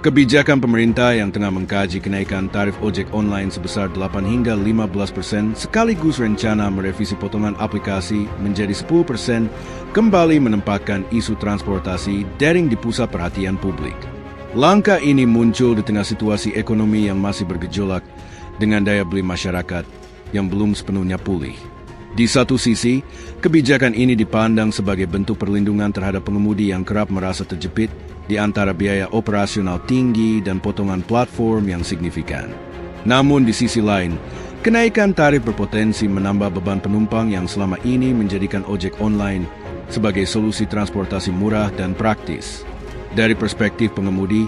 Kebijakan pemerintah yang tengah mengkaji kenaikan tarif ojek online sebesar 8 hingga 15% sekaligus rencana merevisi potongan aplikasi menjadi 10% kembali menempatkan isu transportasi daring di pusat perhatian publik. Langkah ini muncul di tengah situasi ekonomi yang masih bergejolak dengan daya beli masyarakat yang belum sepenuhnya pulih. Di satu sisi, kebijakan ini dipandang sebagai bentuk perlindungan terhadap pengemudi yang kerap merasa terjepit di antara biaya operasional tinggi dan potongan platform yang signifikan. Namun di sisi lain, kenaikan tarif berpotensi menambah beban penumpang yang selama ini menjadikan ojek online sebagai solusi transportasi murah dan praktis. Dari perspektif pengemudi,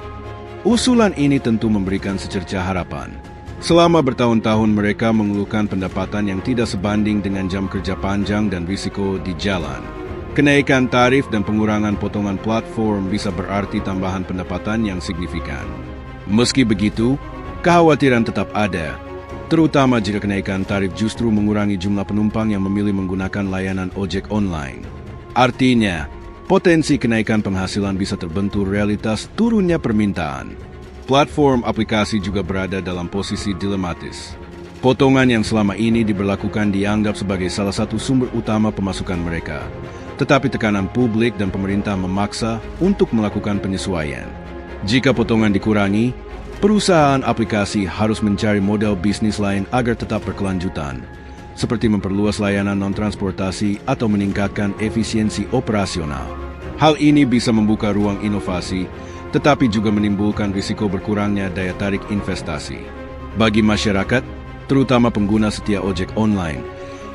usulan ini tentu memberikan secercah harapan. Selama bertahun-tahun mereka mengeluhkan pendapatan yang tidak sebanding dengan jam kerja panjang dan risiko di jalan. Kenaikan tarif dan pengurangan potongan platform bisa berarti tambahan pendapatan yang signifikan. Meski begitu, kekhawatiran tetap ada, terutama jika kenaikan tarif justru mengurangi jumlah penumpang yang memilih menggunakan layanan ojek online. Artinya, potensi kenaikan penghasilan bisa terbentur realitas turunnya permintaan. Platform aplikasi juga berada dalam posisi dilematis. Potongan yang selama ini diberlakukan dianggap sebagai salah satu sumber utama pemasukan mereka. Tetapi tekanan publik dan pemerintah memaksa untuk melakukan penyesuaian. Jika potongan dikurangi, perusahaan aplikasi harus mencari model bisnis lain agar tetap berkelanjutan, seperti memperluas layanan non-transportasi atau meningkatkan efisiensi operasional. Hal ini bisa membuka ruang inovasi, tetapi juga menimbulkan risiko berkurangnya daya tarik investasi. Bagi masyarakat, terutama pengguna setia ojek online,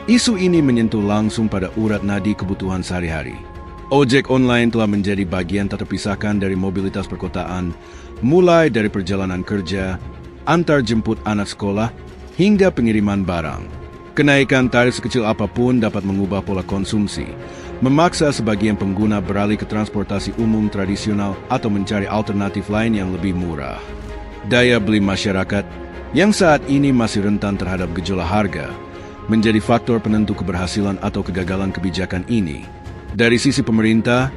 isu ini menyentuh langsung pada urat nadi kebutuhan sehari-hari. Ojek online telah menjadi bagian tak terpisahkan dari mobilitas perkotaan, mulai dari perjalanan kerja, antar jemput anak sekolah, hingga pengiriman barang. Kenaikan tarif sekecil apapun dapat mengubah pola konsumsi, memaksa sebagian pengguna beralih ke transportasi umum tradisional atau mencari alternatif lain yang lebih murah. Daya beli masyarakat, yang saat ini masih rentan terhadap gejolak harga, menjadi faktor penentu keberhasilan atau kegagalan kebijakan ini. Dari sisi pemerintah,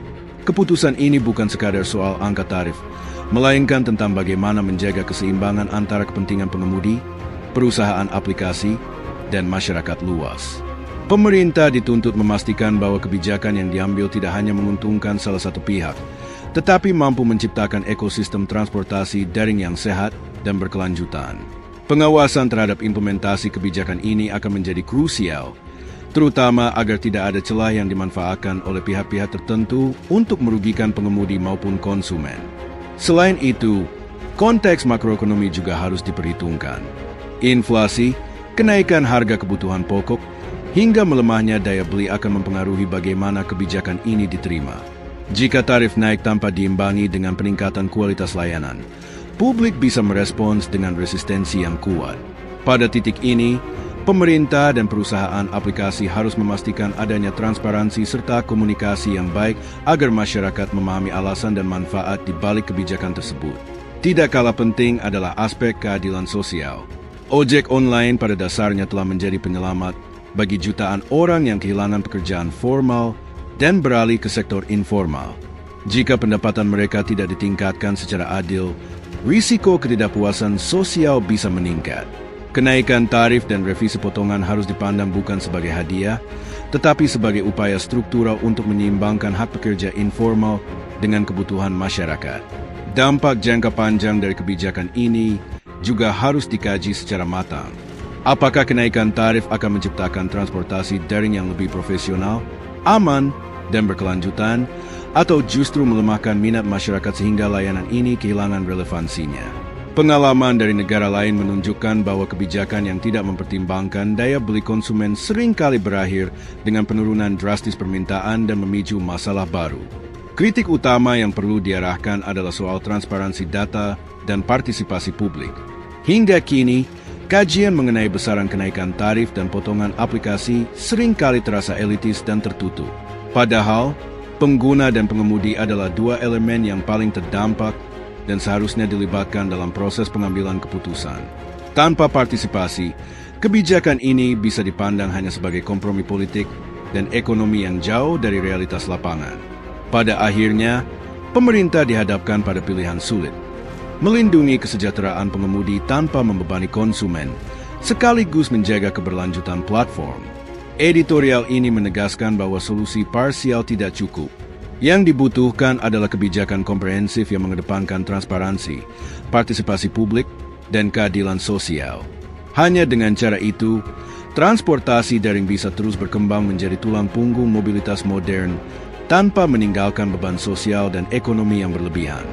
keputusan ini bukan sekadar soal angka tarif, melainkan tentang bagaimana menjaga keseimbangan antara kepentingan pengemudi, perusahaan aplikasi, dan masyarakat luas. Pemerintah dituntut memastikan bahwa kebijakan yang diambil tidak hanya menguntungkan salah satu pihak, tetapi mampu menciptakan ekosistem transportasi daring yang sehat dan berkelanjutan. Pengawasan terhadap implementasi kebijakan ini akan menjadi krusial, terutama agar tidak ada celah yang dimanfaatkan oleh pihak-pihak tertentu untuk merugikan pengemudi maupun konsumen. Selain itu, konteks makroekonomi juga harus diperhitungkan. Inflasi, kenaikan harga kebutuhan pokok, hingga melemahnya daya beli akan mempengaruhi bagaimana kebijakan ini diterima. Jika tarif naik tanpa diimbangi dengan peningkatan kualitas layanan, publik bisa merespons dengan resistensi yang kuat. Pada titik ini, pemerintah dan perusahaan aplikasi harus memastikan adanya transparansi serta komunikasi yang baik agar masyarakat memahami alasan dan manfaat di balik kebijakan tersebut. Tidak kalah penting adalah aspek keadilan sosial. Ojek online pada dasarnya telah menjadi penyelamat bagi jutaan orang yang kehilangan pekerjaan formal dan beralih ke sektor informal. Jika pendapatan mereka tidak ditingkatkan secara adil, risiko ketidakpuasan sosial bisa meningkat. Kenaikan tarif dan revisi potongan harus dipandang bukan sebagai hadiah, tetapi sebagai upaya struktural untuk menyeimbangkan hak pekerja informal dengan kebutuhan masyarakat. Dampak jangka panjang dari kebijakan ini juga harus dikaji secara matang. Apakah kenaikan tarif akan menciptakan transportasi daring yang lebih profesional, aman, dan berkelanjutan, atau justru melemahkan minat masyarakat sehingga layanan ini kehilangan relevansinya? Pengalaman dari negara lain menunjukkan bahwa kebijakan yang tidak mempertimbangkan daya beli konsumen seringkali berakhir dengan penurunan drastis permintaan dan memicu masalah baru. Kritik utama yang perlu diarahkan adalah soal transparansi data dan partisipasi publik. Hingga kini, kajian mengenai besaran kenaikan tarif dan potongan aplikasi seringkali terasa elitis dan tertutup. Padahal, pengguna dan pengemudi adalah dua elemen yang paling terdampak dan seharusnya dilibatkan dalam proses pengambilan keputusan. Tanpa partisipasi, kebijakan ini bisa dipandang hanya sebagai kompromi politik dan ekonomi yang jauh dari realitas lapangan. Pada akhirnya, pemerintah dihadapkan pada pilihan sulit. melindungi kesejahteraan pengemudi tanpa membebani konsumen, sekaligus menjaga keberlanjutan platform. Editorial ini menegaskan bahwa solusi parsial tidak cukup. Yang dibutuhkan adalah kebijakan komprehensif yang mengedepankan transparansi, partisipasi publik, dan keadilan sosial. Hanya dengan cara itu, transportasi daring bisa terus berkembang menjadi tulang punggung mobilitas modern tanpa meninggalkan beban sosial dan ekonomi yang berlebihan.